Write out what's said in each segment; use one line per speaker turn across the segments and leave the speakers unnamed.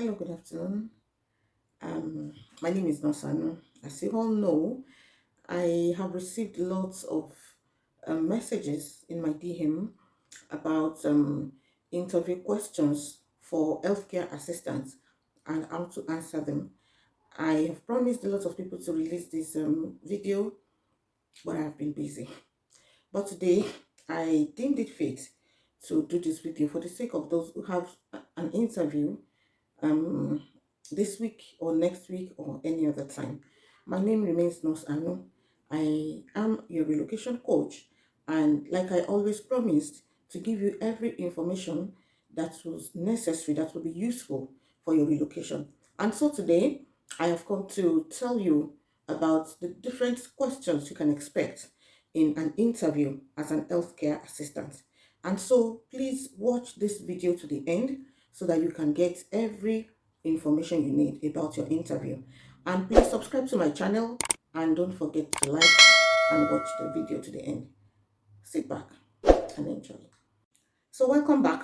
Hello, good afternoon. Um, my name is Aanu. As you all know, I have received lots of messages in my DM about interview questions for healthcare assistants and how to answer them. I have promised a lot of people to release this video, but I have been busy. But today, I deemed it fit to do this video for the sake of those who have an interview um, this week or next week or any other time. My name remains Nurse Anu. I am your relocation coach, and like I always promised, to give you every information that was necessary, that will be useful for your relocation. And so today, I have come to tell you about the different questions you can expect in an interview as an healthcare assistant. And so please watch this video to the end so that you can get every information you need about your interview. And please subscribe to my channel and don't forget to like and watch the video to the end. Sit back and enjoy. So welcome back.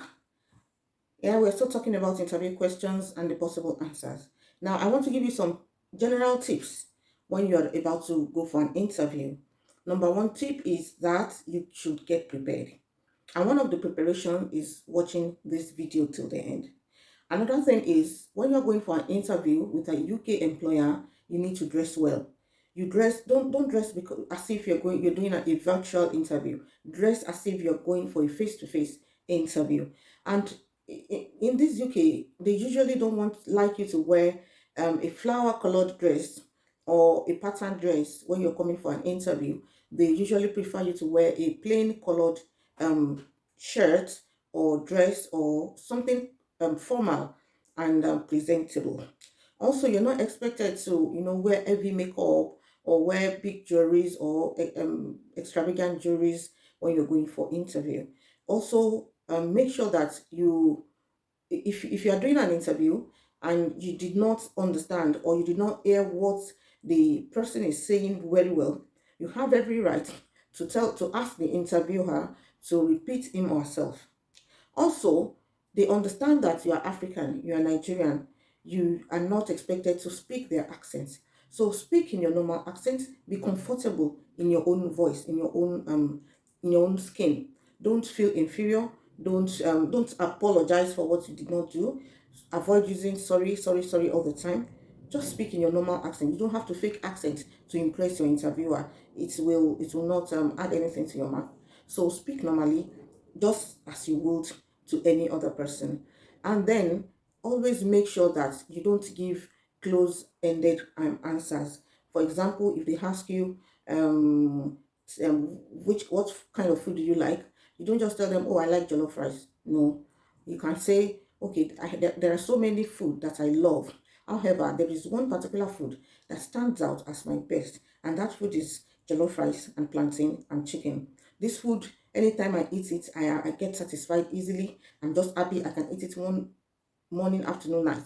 Yeah, we're still talking about interview questions and the possible answers. Now, I want to give you some general tips when you're about to go for an interview. Number one tip is that you should get prepared. And one of the preparation is watching this video till the end. Another thing is when you're going for an interview with a UK employer, you need to dress well. You dress don't dress because as if you're doing a virtual interview. Dress as if you're going for a face-to-face interview. And in this UK, they usually don't like you to wear a flower colored dress or a pattern dress when you're coming for an interview. They usually prefer you to wear a plain colored um, shirt or dress or something formal and presentable. Also, you're not expected to, wear heavy makeup or wear big jewelries or extravagant jewelries when you're going for interview. Also, make sure that if you are doing an interview and you did not understand or you did not hear what the person is saying very well, you have every right to ask the interviewer to repeat him or herself. Also, they understand that you are African, you are Nigerian, you are not expected to speak their accents. So speak in your normal accent, be comfortable in your own voice, in your own skin. Don't feel inferior. Don't apologize for what you did not do. Avoid using sorry, sorry, sorry all the time. Just speak in your normal accent. You don't have to fake accent to impress your interviewer. It will not add anything to your mouth. So speak normally, just as you would to any other person. And then always make sure that you don't give close-ended answers. For example, if they ask you what kind of food do you like, you don't just tell them, oh, I like jollof rice. No, you can say, okay, there are so many food that I love. However, there is one particular food that stands out as my best, and that food is jollof rice and plantain and chicken. This food, anytime I eat it, I get satisfied easily. I'm just happy I can eat it one morning, afternoon, night.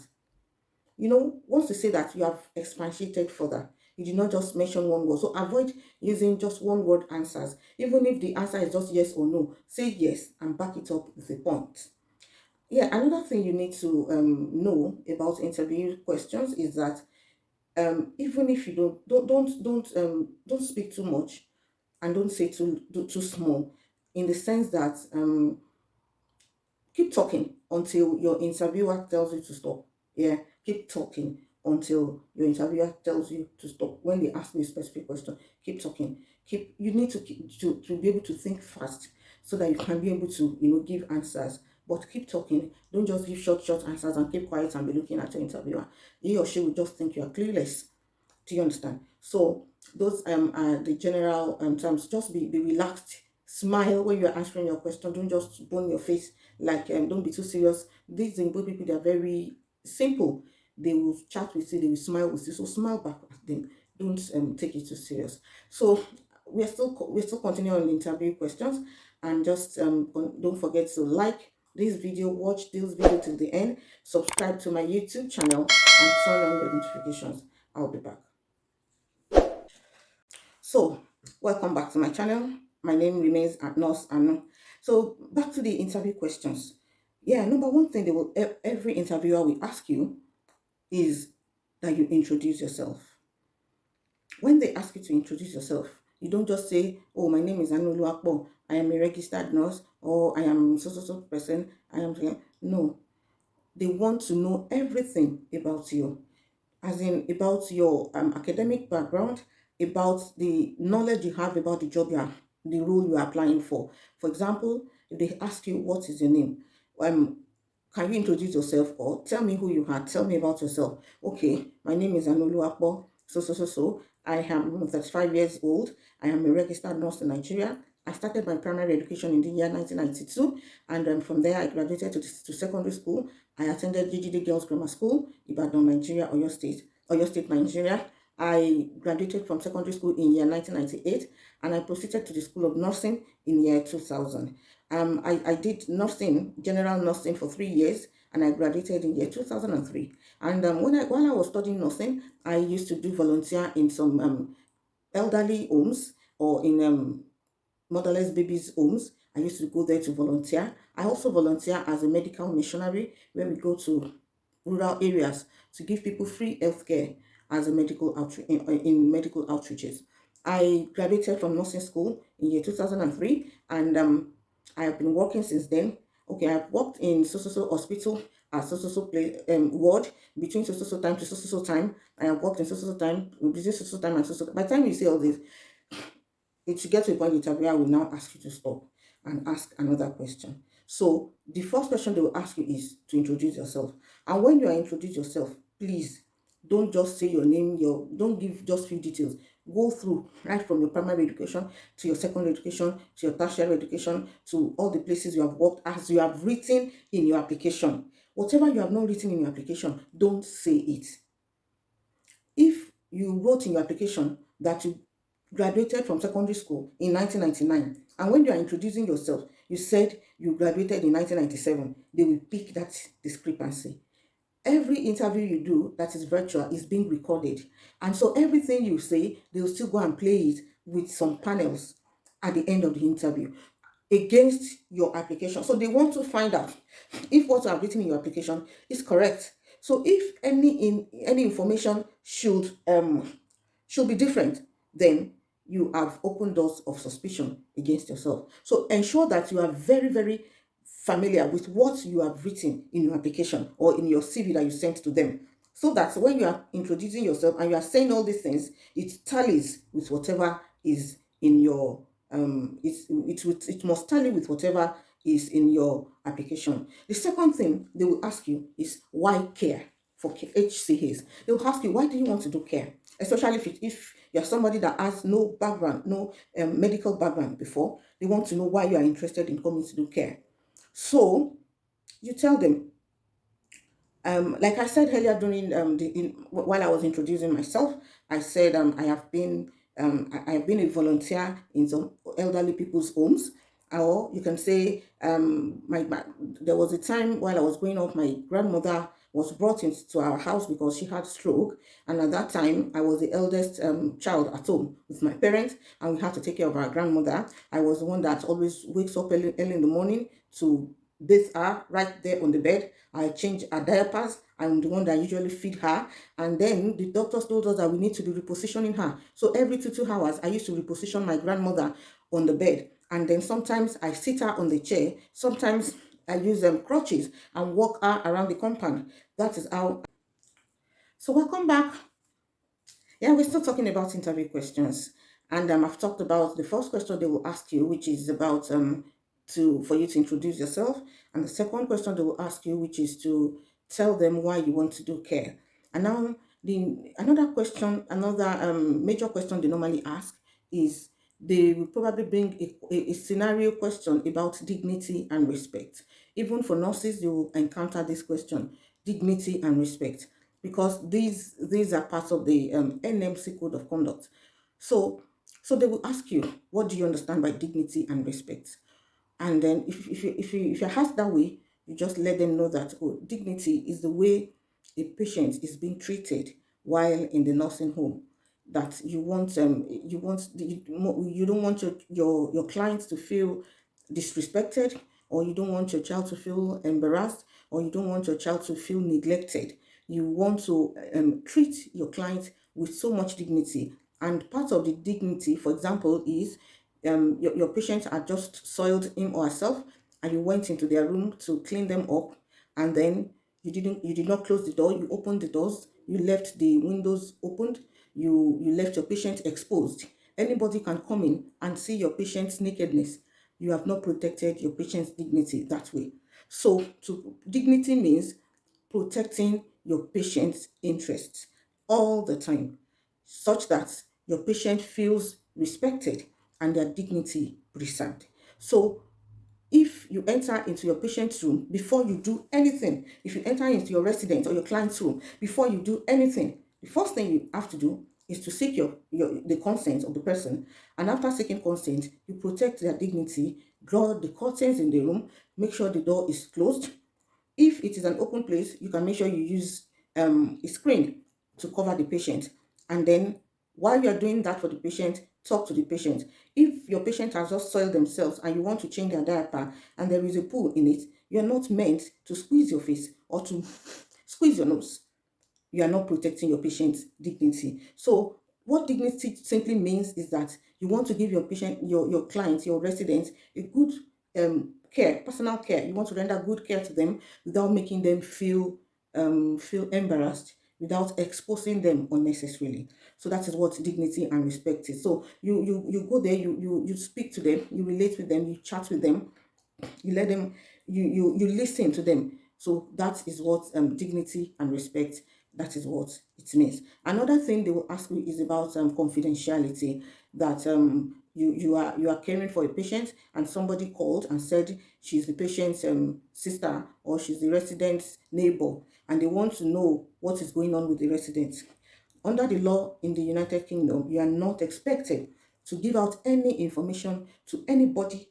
Once you say that, you have expatiated further. You did not just mention one word. So avoid using just one word answers. Even if the answer is just yes or no, say yes and back it up with a point. Yeah, another thing you need to know about interview questions is that even if you don't speak too much and don't say too small, in the sense that keep talking until your interviewer tells you to stop. Yeah, keep talking until your interviewer tells you to stop. When they ask you a specific question, keep talking. You need to be able to think fast so that you can be able to give answers. But keep talking. Don't just give short answers and keep quiet and be looking at your interviewer. He or she will just think you are clueless. Do you understand? So those are the general terms. Just be relaxed. Smile when you're answering your question. Don't just bone your face like don't be too serious. These Zimbabwe people, they are very simple. They will chat with you, they will smile with you. So smile back at them. Don't take it too serious. So we're still continuing on the interview questions, and just don't forget to like this video, watch this video till the end, subscribe to my YouTube channel, and turn on your notifications. I'll be back. So, welcome back to my channel. My name remains Nurse Aanu. So, back to the interview questions. Yeah, number one thing they will every interviewer will ask you is that you introduce yourself. When they ask you to introduce yourself, you don't just say, "Oh, my name is Anulu Akpo. I am a registered nurse," or "I am so so so person." I am no. They want to know everything about you, as in about your academic background, about the knowledge you have about the job the role you are applying for. For example, if they ask you what is your name, um, can you introduce yourself or tell me who you are? Tell me about yourself. Okay, my name is Anolu Akpo. So so so so. I am 35 years old. I am a registered nurse in Nigeria. I started my primary education in the year 1992, and from there I graduated to secondary school. I attended GGD Girls Grammar School, Ibadan, Nigeria, Oyo State, Nigeria. I graduated from secondary school in year 1998, and I proceeded to the School of Nursing in year 2000. I did nursing, general nursing for 3 years, and I graduated in year 2003. And while I was studying nursing, I used to do volunteer in some elderly homes or in motherless babies' homes. I used to go there to volunteer. I also volunteer as a medical missionary where we go to rural areas to give people free healthcare as a medical outreach in medical outreaches. I graduated from nursing school in year 2003, and I have been working since then. Okay, I've worked in so hospital at so place ward between so time to so time. I have worked in so time between so time and so. By the time you see all this, it should get to a point the interviewer will now ask you to stop and ask another question. So the first question they will ask you is to introduce yourself. And when you are introduce yourself, please don't just say your name, don't give just few details. Go through right from your primary education to your secondary education to your tertiary education to all the places you have worked as you have written in your application. Whatever you have not written in your application, don't say it. If you wrote in your application that you graduated from secondary school in 1999, and when you are introducing yourself, you said you graduated in 1997, they will pick that discrepancy. Every interview you do that is virtual is being recorded. And so everything you say, they'll still go and play it with some panels at the end of the interview against your application. So they want to find out if what you have written in your application is correct. So if any information should be different, then you have opened doors of suspicion against yourself. So ensure that you are very, very familiar with what you have written in your application or in your CV that you sent to them. So that when you are introducing yourself and you are saying all these things, it tallies with whatever is in your it must tally with whatever is in your application. The second thing they will ask you is why care for HCAs. They will ask you why do you want to do care, especially if you're somebody that has no background, no medical background before. They want to know why you are interested in coming to do care. So you tell them, like I said earlier during while I was introducing myself, I said I have been a volunteer in some elderly people's homes, or you can say there was a time while I was growing up, my grandmother was brought into our house because she had stroke, and at that time I was the eldest child at home with my parents, and we had to take care of our grandmother. I was the one that always wakes up early in the morning to bathe her right there on the bed. I change her diapers. I'm the one that usually feed her. And then the doctors told us that we need to be repositioning her. So every 2 hours, I used to reposition my grandmother on the bed. And then sometimes I sit her on the chair. Sometimes I use crutches and walk her around the compound. That is how. So welcome back. Yeah, we're still talking about interview questions, and I've talked about the first question they will ask you, which is about to for you to introduce yourself, and the second question they will ask you, which is to tell them why you want to do care. And now the another question, another major question they normally ask is they will probably bring a scenario question about dignity and respect. Even for nurses, you will encounter this question: dignity and respect, because these are parts of the NMC code of conduct. So so they will ask you, what do you understand by dignity and respect? And then if you're asked that way, you just let them know that, oh, dignity is the way a patient is being treated while in the nursing home. That you don't want your clients to feel disrespected, or you don't want your child to feel embarrassed, or you don't want your child to feel neglected. You want to treat your client with so much dignity. And part of the dignity, for example, is your patient had just soiled him or herself, and you went into their room to clean them up, and then you did not close the door, you opened the doors, you left the windows opened, you left your patient exposed. Anybody can come in and see your patient's nakedness. You have not protected your patient's dignity that way. So to dignity means protecting your patient's interests all the time, such that your patient feels respected and their dignity preserved. So if you enter into your patient's room, before you do anything, if you enter into your resident or your client's room, before you do anything, the first thing you have to do is to seek the consent of the person. And after seeking consent, you protect their dignity, draw the curtains in the room, make sure the door is closed. If it is an open place, you can make sure you use a screen to cover the patient. And then while you're doing that for the patient, talk to the patient. If your patient has just soiled themselves and you want to change their diaper and there is a pool in it, you're not meant to squeeze your face or to squeeze your nose. You are not protecting your patient's dignity. So what dignity simply means is that you want to give your patient, your client, your residents a good care, personal care. You want to render good care to them without making them feel embarrassed, without exposing them unnecessarily. So that is what dignity and respect is. So you go there, you speak to them, you relate with them, you chat with them, you let them, you listen to them. So that is what dignity and respect, that is what it means. Another thing they will ask you is about confidentiality, that you are caring for a patient and somebody called and said she's the patient's sister, or she's the resident's neighbor, and they want to know what is going on with the resident. Under the law in the United Kingdom, you are not expected to give out any information to anybody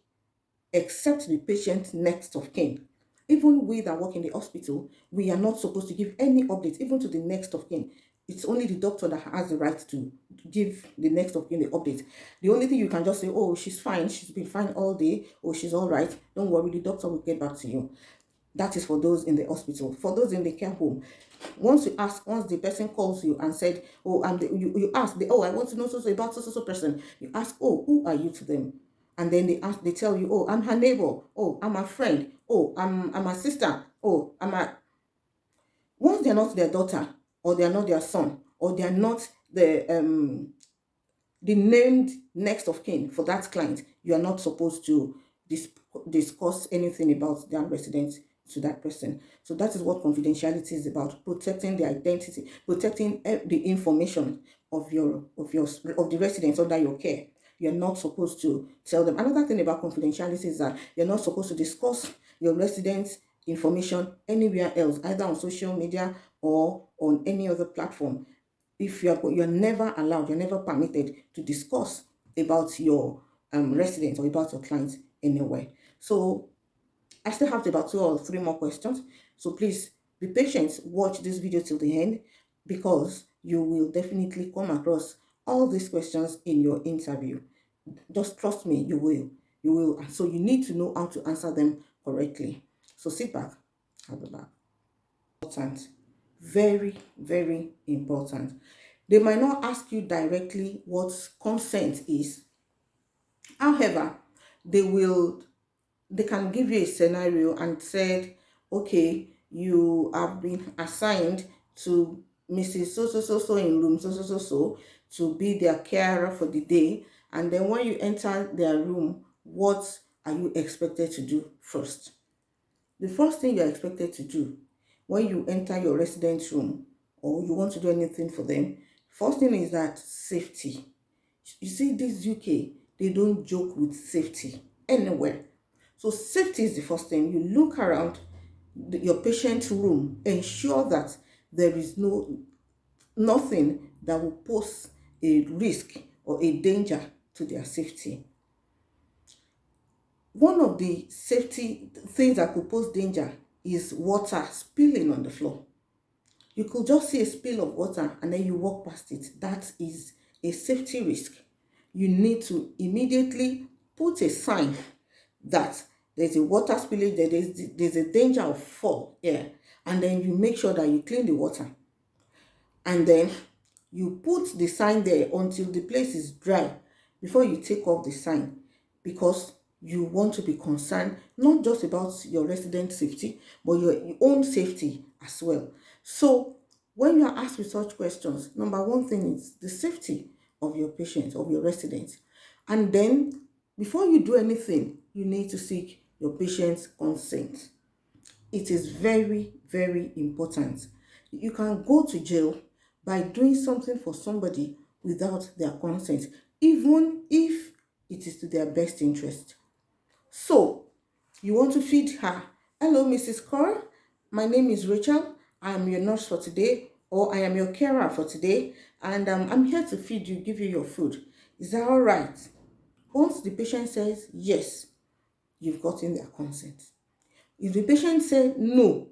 except the patient's next of kin. Even we that work in the hospital, we are not supposed to give any updates, even to the next of kin. It's only the doctor that has the right to give the next of kin the update. The only thing you can just say, oh, she's fine, she's been fine all day, or she's all right. Don't worry, the doctor will get back to you. That is for those in the hospital. For those in the care home, once the person calls you and said, oh, you ask, oh, I want to know so about so person. You ask, oh, who are you to them? And then they tell you, oh, I'm her neighbor. Oh, I'm her friend. Oh, I'm her sister. Oh, once they're not their daughter, or they're not their son, or they're not the named next of kin for that client, you are not supposed to discuss anything about their residence to that person. So that is what confidentiality is about: protecting the identity, protecting the information of the residents under your care. You're not supposed to tell them. Another thing about confidentiality is that you're not supposed to discuss your residents' information anywhere else, either on social media or on any other platform. If you're never allowed, you're never permitted to discuss about your residents or about your clients anywhere. So I still have about 2 or 3 more questions. So please be patient, watch this video till the end, because you will definitely come across all these questions in your interview. Just trust me, you will. You will. And so you need to know how to answer them correctly. So sit back, I'll be back. Important. Very, very important. They might not ask you directly what consent is. However, they can give you a scenario and said, okay, you have been assigned to Mrs. So in room so to be their carer for the day. And then when you enter their room, what are you expected to do first? The first thing you're expected to do when you enter your residence room, or you want to do anything for them, first thing is that safety. You see, this UK, they don't joke with safety anywhere. So safety is the first thing. You look around your patient's room, ensure that there is nothing that will pose a risk or a danger to their safety. One of the safety things that could pose danger is water spilling on the floor. You could just see a spill of water and then you walk past it. That is a safety risk. You need to immediately put a sign that there's a water spillage there, there's a danger of fall here, and then you make sure that you clean the water, and then you put the sign there until the place is dry before you take off the sign, because you want to be concerned not just about your resident safety but your own safety as well. So when you are asked with such questions, number one thing is the safety of your patient, of your residents. And then before you do anything, you need to seek your patient's consent. It is very, very important. You can go to jail by doing something for somebody without their consent, even if it is to their best interest. So, you want to feed her. Hello, Mrs. Cora. My name is Rachel. I am your nurse for today, or I am your carer for today, and I'm here to feed you, give you your food. Is that all right? Once the patient says yes, you've gotten their consent. If the patient says no,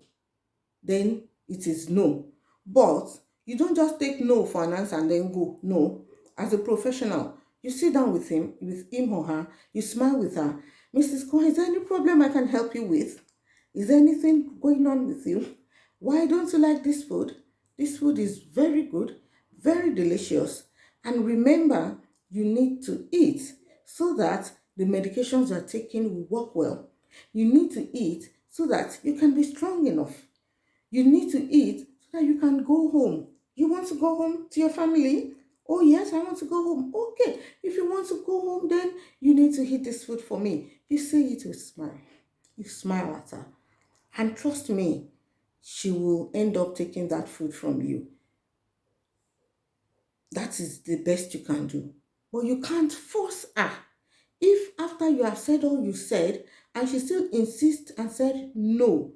then it is no. But you don't just take no for an answer and then go. No. As a professional, you sit down with him or her, you smile with her. Mrs. Kwan, is there any problem I can help you with? Is there anything going on with you? Why don't you like this food? This food is very good, very delicious. And remember, you need to eat so that the medications you're taking will work well. You need to eat so that you can be strong enough. You need to eat so that you can go home. You want to go home to your family? Oh, yes, I want to go home. Okay, if you want to go home, then you need to eat this food for me. You say it with a smile. You smile at her. And trust me, she will end up taking that food from you. That is the best you can do. But you can't force her. If after you have said all you said and she still insists and said no,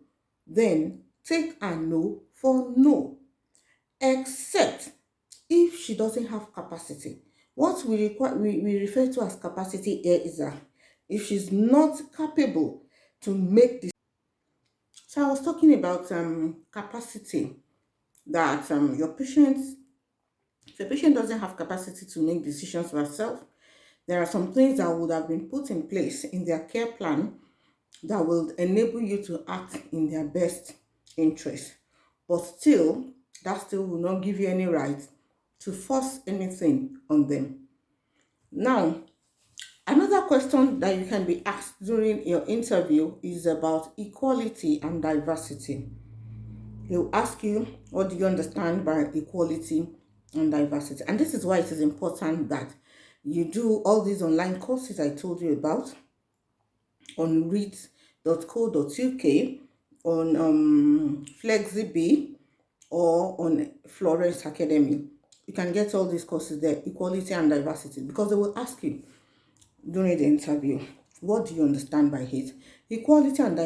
then take a no for no. Except if she doesn't have capacity. What we refer to as capacity here is that if she's not capable to make this. So I was talking about capacity, that your patient, if a patient doesn't have capacity to make decisions for herself, there are some things that would have been put in place in their care plan that will enable you to act in their best interest. But still, that still will not give you any right to force anything on them. Now, another question that you can be asked during your interview is about equality and diversity. They'll ask you, what do you understand by equality and diversity? And this is why it is important that you do all these online courses I told you about on reads.co.uk, on FlexiB, or on Florence Academy. You can get all these courses there, equality and diversity, because they will ask you during the interview, what do you understand by it? Equality and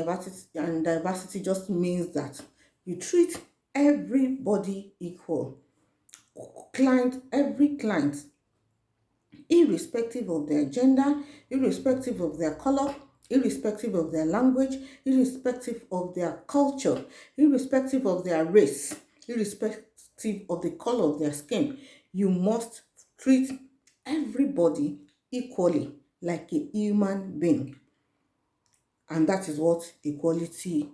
diversity just means that you treat everybody equal. Every client, irrespective of their gender, irrespective of their color, irrespective of their language, irrespective of their culture, irrespective of their race, irrespective of the color of their skin, you must treat everybody equally like a human being. And that is what equality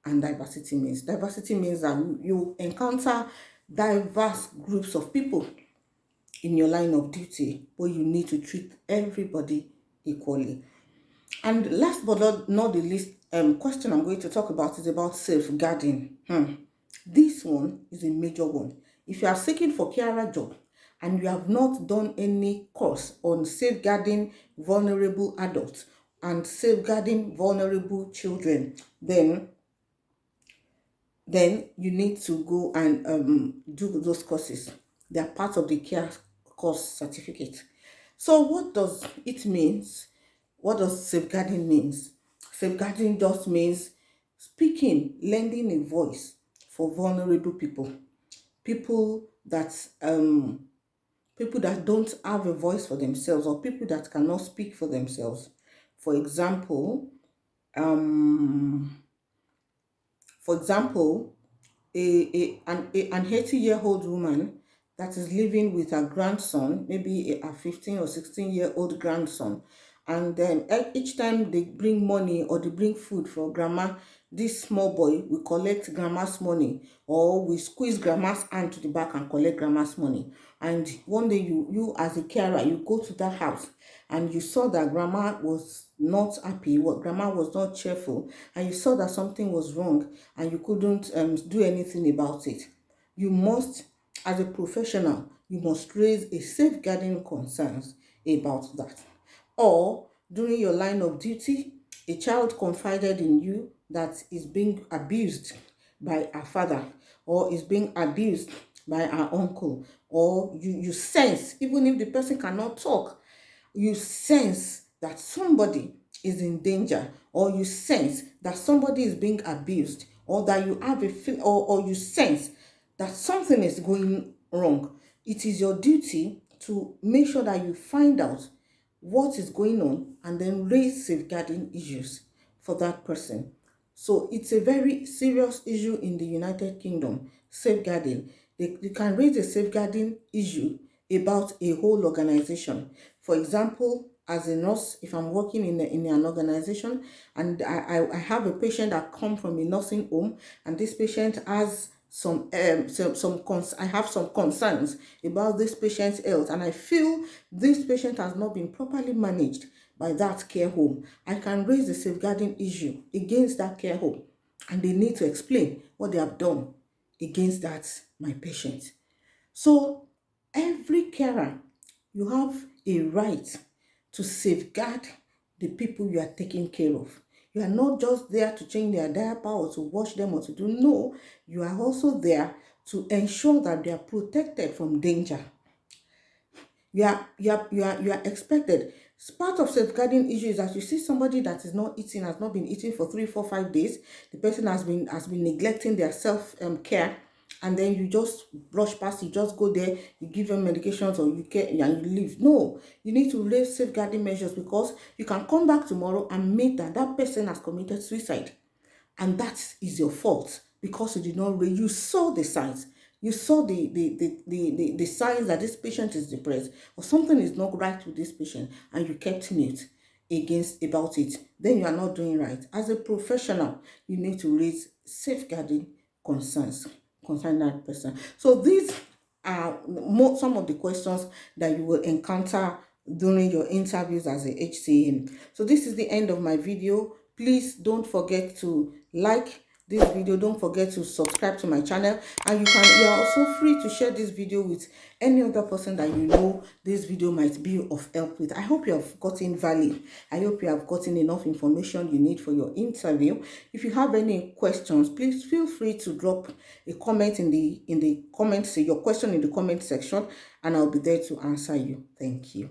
and diversity means. Diversity means that you encounter diverse groups of people in your line of duty, but you need to treat everybody equally. And last but not the least, question I'm going to talk about is about safeguarding. This one is a major one. If you are seeking for carer job and you have not done any course on safeguarding vulnerable adults and safeguarding vulnerable children, then you need to go and do those courses. They are part of the care course certificate. So what does it mean? What does safeguarding means? Safeguarding just means speaking, lending a voice for vulnerable people, people that don't have a voice for themselves, or people that cannot speak for themselves. For example, um, for example, an 80-year-old woman that is living with her grandson, maybe a 15 or 16-year-old grandson, And each time they bring money or they bring food for grandma, this small boy will collect grandma's money, or we squeeze grandma's hand to the back and collect grandma's money. And one day you as a carer, you go to that house and you saw that grandma was not happy, what grandma was not cheerful, and you saw that something was wrong and you couldn't do anything about it. You must, as a professional, you must raise a safeguarding concerns about that. Or during your line of duty, a child confided in you that is being abused by her father, or is being abused by her uncle, or you sense, even if the person cannot talk, you sense that somebody is in danger, or you sense that somebody is being abused, or that you have a feel, or you sense that something is going wrong, it is your duty to make sure that you find out what is going on and then raise safeguarding issues for that person. So it's a very serious issue in the United Kingdom, safeguarding. They can raise a safeguarding issue about a whole organization. For example, as a nurse, if I'm working in an organization and I have a patient that come from a nursing home, and this patient has I have some concerns about this patient's health, and I feel this patient has not been properly managed by that care home, I can raise a safeguarding issue against that care home, and they need to explain what they have done against that my patient. So every carer, you have a right to safeguard the people you are taking care of. You are not just there to change their diaper or to wash them or to do, no, you are also there to ensure that they are protected from danger. You are expected. Part of safeguarding issue is that you see somebody that is not eating, has not been eating for 3, 4, 5 days. The person has been neglecting their self care, and then you just brush past. You just go there, you give them medications, or you care and you leave. No, you need to raise safeguarding measures, because you can come back tomorrow and meet that person has committed suicide, and that is your fault, because you did not read. You saw the signs. You saw the signs that this patient is depressed, or something is not right with this patient, and you kept mute against about it. Then you are not doing right. As a professional, you need to raise safeguarding concerns concerning that person. So these are some of the questions that you will encounter during your interviews as a HCM. So this is the end of my video. Please don't forget to like this video, don't forget to subscribe to my channel, and you are also free to share this video with any other person that you know this video might be of help with. I hope you have gotten value. I hope you have gotten enough information you need for your interview. If you have any questions, please feel free to drop a comment in the comments, say your question in the comment section, and I'll be there to answer you. Thank you.